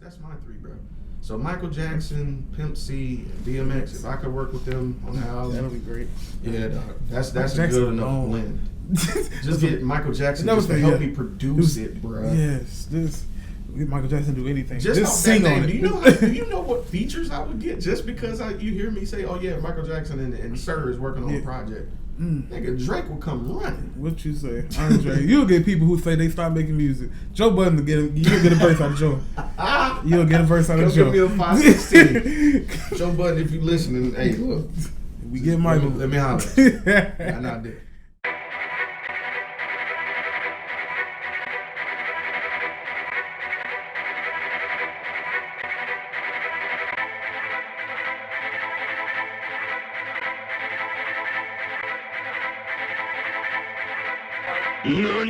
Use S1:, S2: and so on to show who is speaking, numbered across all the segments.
S1: that's my three, bro. So Michael Jackson, Pimp C, and DMX. If I could work with them on the album,
S2: that'll be great.
S1: Yeah, that's a good enough blend. Just get Michael Jackson
S2: just
S1: to help me produce it, bro.
S2: Yes, just get Michael Jackson to do anything.
S1: Just
S2: sing on it.
S1: Do you know what features I would get just because you hear me say, oh yeah, Michael Jackson and Sir is working on a project? Nigga, Drake will come running.
S2: What you say, Andre? You'll get people who say they stop making music. Joe Budden you'll get a verse out of Joe. You'll get a verse out of Joe.
S1: Give me a 516. Joe Budden, if you listening, hey, look.
S2: We get Michael.
S1: Let me holler. I'm not there.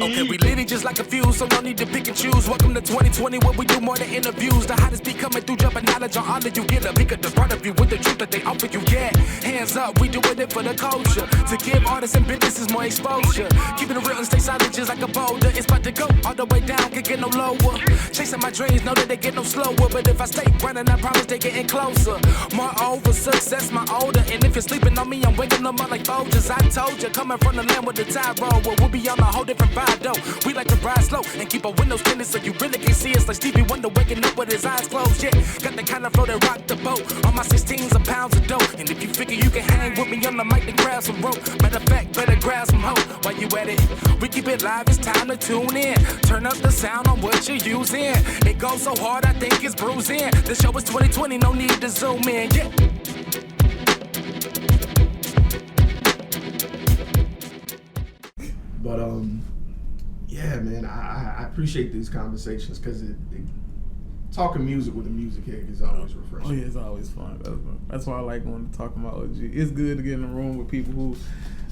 S3: Okay, we lit it just like a fuse, so no need to pick and choose. Welcome to 2020, where we do more than interviews. The hottest be coming through, dropping knowledge on all of you. Get a peek at the front of you with the truth that they offer you. Yeah, hands up, we doing it for the culture. To give artists and businesses more exposure. Keeping it real and stay solid just like a boulder. It's about to go all the way down, can't get no lower. Chasing my dreams, know that they get no slower. But if I stay running, I promise they getting closer. Moreover, success my older. And if you're sleeping on me, I'm waking them up like Folgers. I told you, coming from the land with the tide roll. Well, we'll be on a whole different vibe though. We like to ride slow and keep our windows tinted so you really can see us like Stevie Wonder waking up with his eyes closed. Yeah, got the kind of flow that rock the boat. On my 16s of pounds of dough. And if you figure you can hang with me on the mic, then grab some rope. Matter of fact, better grab some hope. While you at it, we keep it live, it's time to tune in. Turn up the sound on what you're using. It goes so hard, I think it's bruising. The show is 2020, no need to zoom in. Yeah.
S1: But yeah, man, I appreciate these conversations because talking music with a music head is always refreshing.
S2: Oh yeah, it's always fun. That's why I like going to talk about OG. It's good to get in the room with people who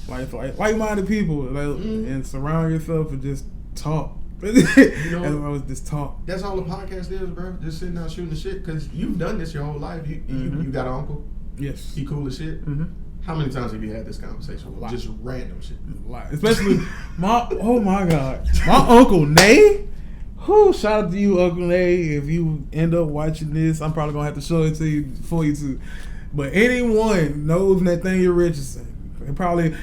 S2: like-minded people, and surround yourself and just talk. Just talk.
S1: That's all the podcast is, bro. Just sitting down shooting the shit. Because you've done this your whole life. You got an uncle.
S2: Yes.
S1: He cool as shit.
S2: Mm-hmm.
S1: How many times have you had this conversation with just random shit?
S2: A lot. Especially oh my God, my Uncle Nay. Shout out to you, Uncle Nay. If you end up watching this, I'm probably gonna have to show it to you for you too. But anyone knows Nathaniel Richardson. And probably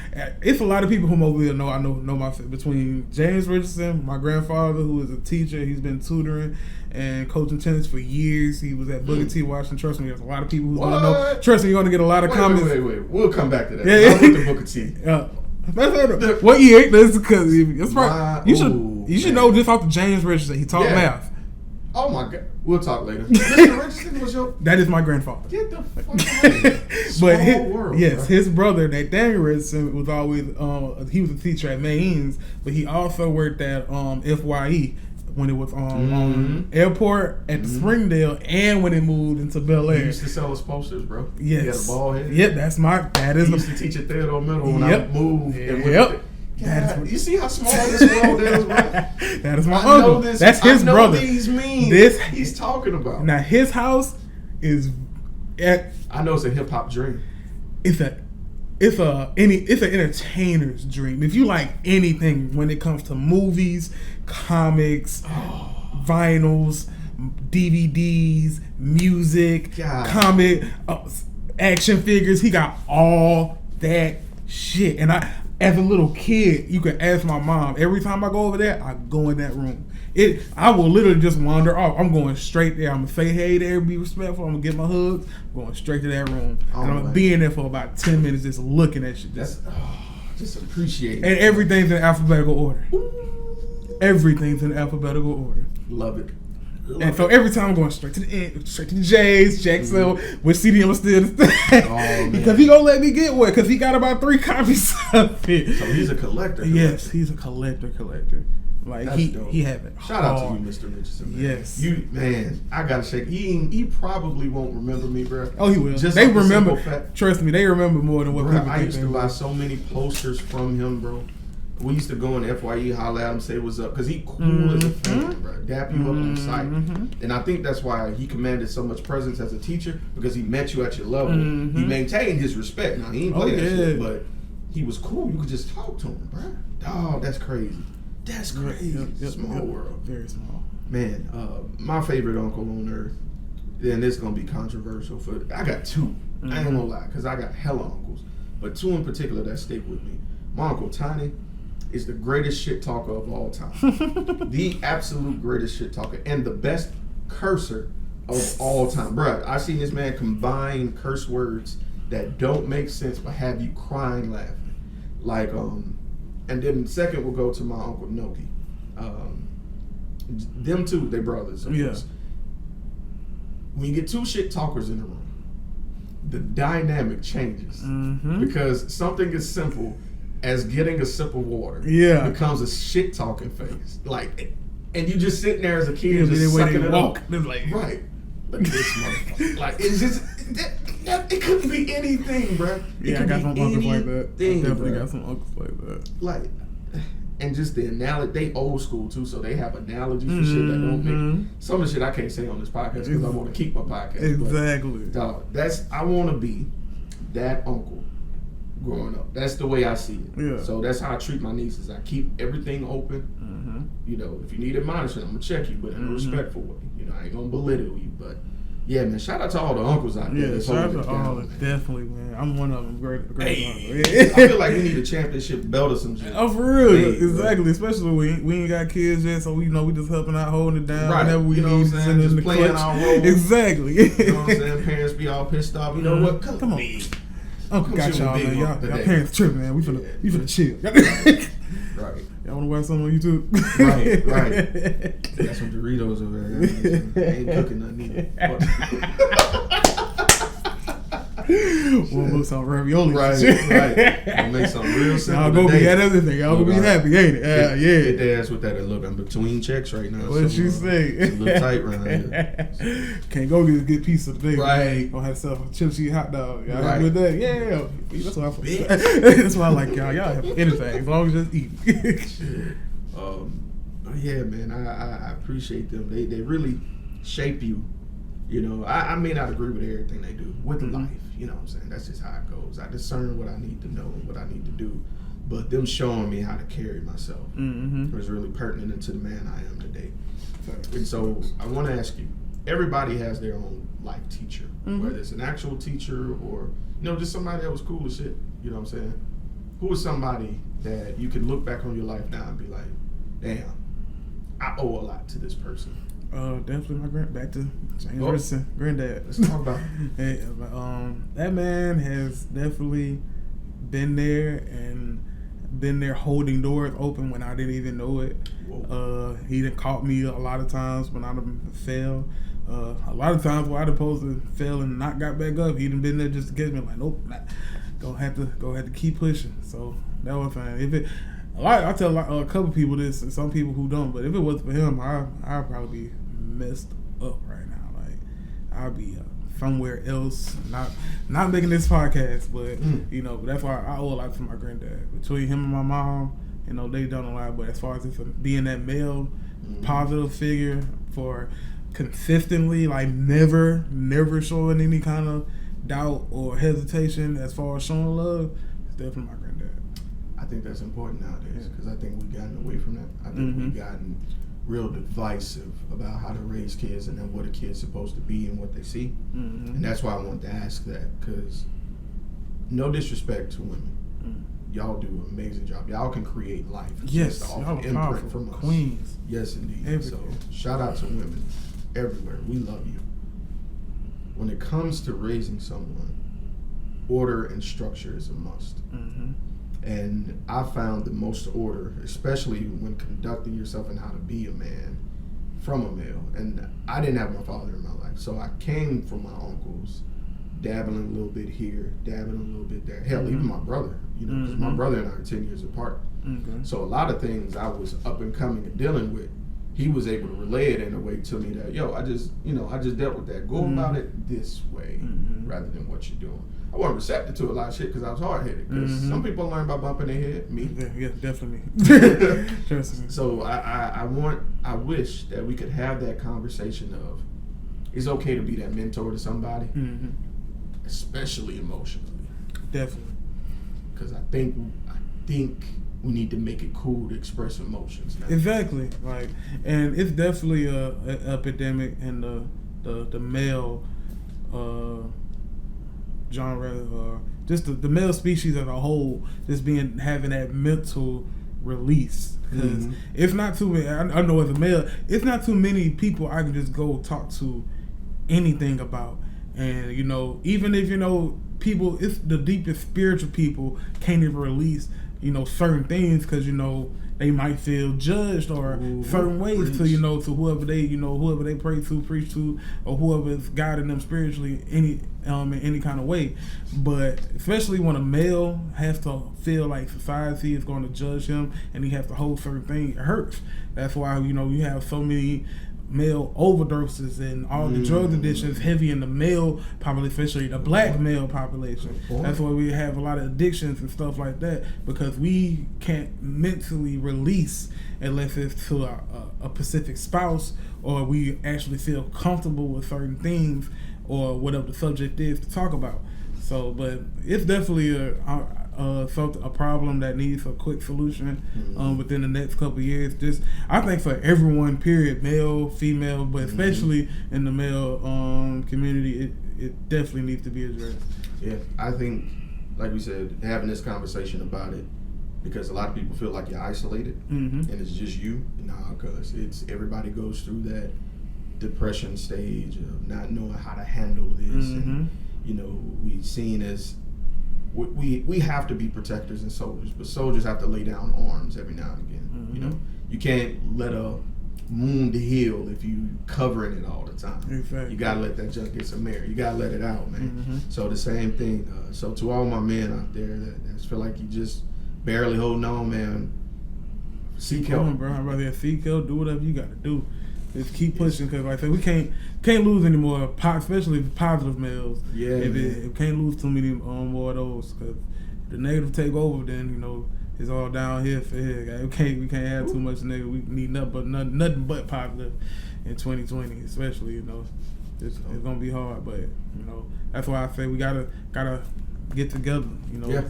S2: it's a lot of people who mostly know. I know my between James Richardson, my grandfather, who is a teacher. He's been tutoring and coaching tennis for years. He was at Booker T. Washington. Trust me, there's a lot of people who's gonna know. Trust me, you're gonna get a lot of comments.
S1: Wait. We'll come back to that.
S2: Yeah.
S1: I'll get the Booker T.
S2: What year? That's because it's right. You should know this off the James Richardson. He taught math.
S1: Oh my God. We'll talk later. Mr. Richardson was your...
S2: That is my grandfather.
S1: Get the fuck out of here. Small world,
S2: yes,
S1: bro. His
S2: brother, Nathaniel Richardson, was always... he was a teacher at Maine's, but he also worked at FYE when it was on airport at the Springdale and when it moved into Bel Air.
S1: He used to sell his posters, bro.
S2: Yes.
S1: He had a bald head.
S2: Yep, he
S1: used to teach at Theodore Middle when I moved.
S2: Yep.
S1: You see how small this world is, bro?
S2: That is my uncle. That's his brother.
S1: These memes he's talking about.
S2: Now his house is
S1: I know it's a hip hop dream.
S2: It's an entertainer's dream. If you like anything when it comes to movies, comics, vinyls, DVDs, music, comic, action figures, he got all that shit. And as a little kid, you can ask my mom. Every time I go over there, I go in that room. I will literally just wander off. I'm going straight there. I'm going to say hey there, be respectful. I'm going to get my hugs. I'm going straight to that room. And I'm going to be in there for about 10 minutes just looking at shit.
S1: Just appreciate it.
S2: And everything's in alphabetical order. Everything's in alphabetical order.
S1: Love it.
S2: So every time I'm going straight to the end, straight to the J's, Jacksonville, which CD I'm still the thing. Because he gonna let me get one, because he got about 3 copies of it.
S1: So he's a collector.
S2: Yes, he's a collector. Like
S1: that's dope.
S2: He have it.
S1: Shout out to you, Mr. Richardson. Man.
S2: Yes,
S1: I gotta shake. He probably won't remember me, bro.
S2: Oh, he will.
S1: Just
S2: they remember. Trust me, they remember more than what people think.
S1: I used to buy so many posters from him, bro. We used to go in FYE, holler at him, say what's up, because he cool as a fan, bro. Dap you up on sight. And I think that's why he commanded so much presence as a teacher, because he met you at your level. He maintained his respect. Now, he ain't play that shit, but he was cool. You could just talk to him, bro. Dog, that's crazy. That's crazy. Small world.
S2: Very small.
S1: Man, my favorite uncle on earth, and it's gonna be controversial. I got two. I ain't gonna lie, cause I got hella uncles, but two in particular that stick with me. My uncle Tiny is the greatest shit talker of all time, the absolute greatest shit talker, and the best curser of all time, bruh. I seen this man combine curse words that don't make sense but have you crying laughing, like and then second will go to my uncle Noki. Them two, they brothers. Of course. When you get two shit talkers in the room, the dynamic changes because something as simple as getting a sip of water becomes a shit talking phase. Like, and you just sitting there as a kid just sucking it up.
S2: Like,
S1: right. Look at this motherfucker. Like, it's just it couldn't be anything, bro.
S2: I got some uncles like that. I definitely got some uncles like that.
S1: Like, and just the analogy, they old school too, so they have analogies for shit that don't make some of the shit I can't say on this podcast because I want to keep my podcast.
S2: Exactly.
S1: But, dog, I want to be that uncle growing up. That's the way I see it.
S2: Yeah.
S1: So that's how I treat my nieces. I keep everything open. You know, if you need admonishment, I'm gonna check you, but in a respectful way. You know, I ain't gonna belittle you, but yeah, man. Shout out to all the uncles out there.
S2: Yeah, shout out to all. Definitely, man. I'm one of them. Great uncle.
S1: I feel like we need a championship belt or some shit.
S2: Oh, for real, exactly. Bro. Especially we ain't got kids yet, so we just helping out, holding it down.
S1: Right.
S2: Whenever we
S1: need to send in the
S2: playing
S1: clutch. Our role.
S2: Exactly.
S1: You know what I'm saying? Parents be all pissed off. You know what? Come on.
S2: Uncle got y'all, man. Y'all parents tripping, man. We finna chill.
S1: Right.
S2: Y'all wanna watch something on YouTube?
S1: Right. Got some Doritos over there. Ain't cooking nothing either.
S2: We'll make some ravioli.
S1: Right. We'll make something real simple.
S2: Y'all gonna be at everything. Y'all gonna be happy, ain't it? Yeah.
S1: Get their ass with that. Look, I'm between checks right now.
S2: What you say?
S1: It's a little tight right here.
S2: Can't go get a good pizza today.
S1: Right.
S2: Gonna have some chili cheese hot dog. Y'all
S1: right.
S2: with that? Yeah. That's what that's why I like y'all. Y'all have anything as long as just eat.
S1: Yeah, man. I appreciate them. They really shape you. You know, I may not agree with everything they do with life. You know what I'm saying? That's just how it goes. I discern what I need to know and what I need to do. But them showing me how to carry myself was really pertinent to the man I am today. And so I want to ask you, everybody has their own life teacher, whether it's an actual teacher or, just somebody that was cool as shit. You know what I'm saying? Who is somebody that you can look back on your life now and be like, damn, I owe a lot to this person?
S2: Definitely my back to James Richardson, granddad.
S1: Let's talk about it.
S2: That man has definitely been there holding doors open when I didn't even know it. He done caught me a lot of times when I done fell. A lot of times where I supposed to fail and not got back up, he done been there just to get me like, nope, gonna have to keep pushing. So that was fine. I tell a couple people this, and some people who don't. But if it wasn't for him, I'd probably be messed up right now. Like I'd be somewhere else, not making this podcast. But that's why I owe a lot to my granddad. Between him and my mom, they done a lot. But as far as being that male positive figure for consistently, like never showing any kind of doubt or hesitation as far as showing love, it's definitely my granddad.
S1: I think that's important nowadays because I think we've gotten away from that. I think we've gotten real divisive about how to raise kids and then what a kid's supposed to be and what they see. And that's why I wanted to ask that, because no disrespect to women. Y'all do an amazing job. Y'all can create life.
S2: Yes, y'all are powerful
S1: from us.
S2: Queens.
S1: Yes, indeed.
S2: Everywhere.
S1: So shout out to women everywhere. We love you. When it comes to raising someone, order and structure is a must. And I found the most order, especially when conducting yourself and how to be a man from a male. And I didn't have my father in my life, so I came from my uncles, dabbling a little bit here, dabbling a little bit there. Hell, even my brother, because my brother and I are 10 years apart. So a lot of things I was up and coming and dealing with, he was able to relay it in a way to me that, I just dealt with that. Go about it this way rather than what you're doing. I wasn't receptive to a lot of shit because I was hard-headed. Because some people learn by bumping their head. Me.
S2: Yeah, definitely. Trust me.
S1: So I wish that we could have that conversation of, it's okay to be that mentor to somebody, especially emotionally.
S2: Definitely.
S1: Because I think we need to make it cool to express emotions now.
S2: Exactly. Like, and it's definitely an epidemic in the male genre, or just the male species as a whole, just having that mental release. Because it's not too many. I know as a male, it's not too many people I can just go talk to anything about. And even if people, it's the deepest spiritual people can't even release certain things because they might feel judged or certain ways to to whoever they pray to, preach to, or whoever is guiding them spiritually in any kind of way. But especially when a male has to feel like society is going to judge him and he has to hold certain things, it hurts. That's why you have so many male overdoses and all the drug addictions heavy in the male population, especially the black male population. That's why we have a lot of addictions and stuff like that, because we can't mentally release unless it's to a specific spouse, or we actually feel comfortable with certain things or whatever the subject is to talk about. So, but it's definitely a problem that needs a quick solution within the next couple of years. Just, I think for everyone, period, male, female, but especially in the male community, it definitely needs to be addressed.
S1: Yeah, I think, like we said, having this conversation about it, because a lot of people feel like you're isolated and it's just you. Nah, because everybody goes through that depression stage of not knowing how to handle this, and we seen as we have to be protectors and soldiers, but soldiers have to lay down arms every now and again. You can't let a wound heal if you covering it all the time.
S2: Exactly.
S1: You gotta let that junk get some air. You gotta let it out, man. So the same thing. So to all my men out there that feel like you just barely holding on, man, seek help.
S2: Come on, bro. I'd rather seek help. Do whatever you gotta do. Just keep pushing, because like I said, we can't lose any more, especially the positive males.
S1: Yeah,
S2: we can't lose too many more of those, because the negative take over, then it's all down here for here. We can't have too much negative. We need nothing but positive in 2020, especially. It's gonna be hard, but that's why I say we gotta get together,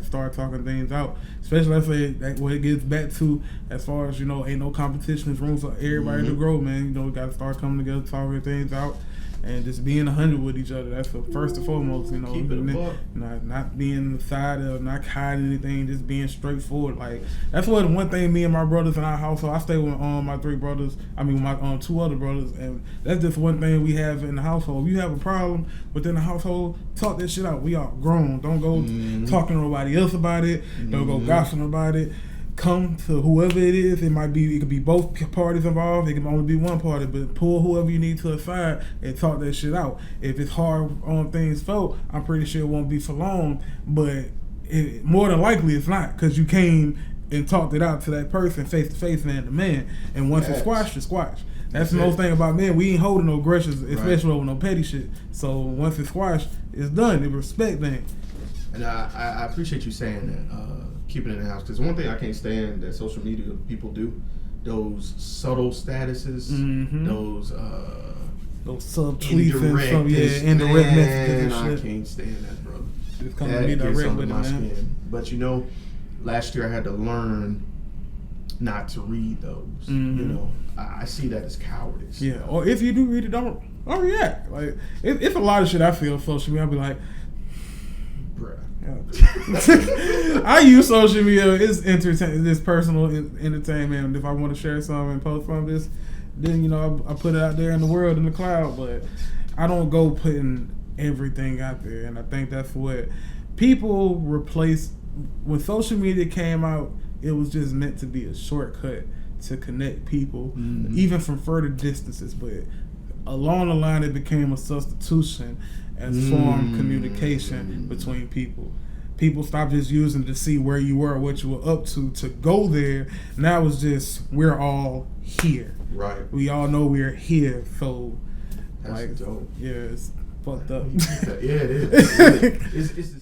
S2: start talking things out. Especially, I say, that what it gets back to, as far as, ain't no competition, there's room for everybody to grow, man. We got to start coming together, talking things out, and just being 100 with each other. That's the first and foremost,
S1: Keep it above.
S2: Not being side of, not hiding anything, just being straightforward. Like, that's what one thing me and my brothers in our household, I stay with my three brothers, my two other brothers, and that's just one thing we have in the household. If you have a problem within the household, talk that shit out. We all grown. Don't go talking to nobody else about it. Don't go gossiping about it. Come to whoever it is. It could be both parties involved. It can only be one party, but pull whoever you need to the side and talk that shit out. If it's hard on things felt, I'm pretty sure it won't be for long, but more than likely it's not, because you came and talked it out to that person face to face, man to man. And once it's squashed, it's squashed. That's the most thing about men. We ain't holding no grudges, especially over no petty shit. So once it's squashed, it's done. It's respect thing.
S1: And I appreciate you saying that, keeping it in the house, because one thing I can't stand that social media people do, those subtle statuses, those
S2: subtweets and some indirect messages and shit.
S1: I can't stand that, brother.
S2: Just come to me direct with it, man.
S1: Skin. But last year I had to learn not to read those. I see that as cowardice.
S2: Yeah, or if you do read it, don't react. Like, it's a lot of shit I feel on social media. I'll be like,
S1: bruh.
S2: I use social media. It's this personal entertainment. If I want to share something and post from this, then I put it out there in the world, in the cloud. But I don't go putting everything out there. And I think that's what people replace. When social media came out, it was just meant to be a shortcut to connect people, even from further distances. But along the line, it became a substitution as form communication between people. People stopped just using to see where you were, what you were up to go there. Now it's just, we're all here.
S1: Right.
S2: We all know we're here. So,
S1: that's dope.
S2: Yeah, it's fucked up.
S1: Yeah, it is. It's